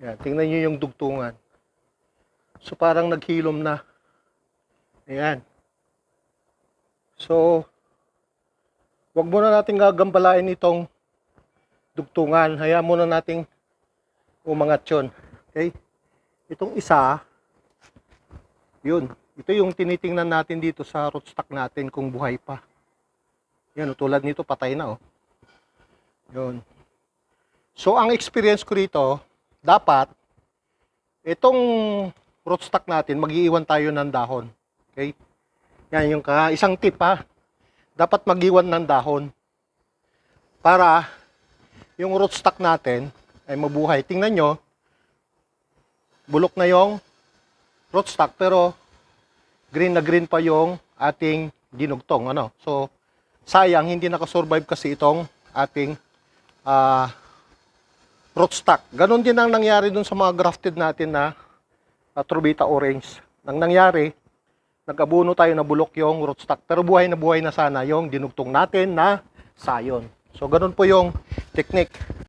Yan, tingnan nyo yung dugtungan. So, parang naghilom na. Ayan. So, wag muna natin gagambalain itong dugtungan. Hayaan muna nating umangat yun. Okay? Itong isa, yun. Ito yung tinitingnan natin dito sa rootstock natin kung buhay pa. Yan, tulad nito, patay na, oh. Yun. So, ang experience ko rito, dapat, itong rootstock natin, mag-iiwan tayo ng dahon. Okay? Yan, yung isang tip, ha. Dapat mag-iwan ng dahon. Para, yung rootstock natin, ay mabuhay. Tingnan nyo, bulok na yung rootstock, pero, green na green pa yung ating dinugtong. Ano? So, sayang, hindi nakasurvive kasi itong ating rootstock. Ganon din ang nangyari dun sa mga grafted natin na Trovita Orange. Nang nangyari, nag-abuno tayo na bulok yung rootstock. Pero buhay na sana yung dinugtong natin na sayon. So, ganon po yung technique.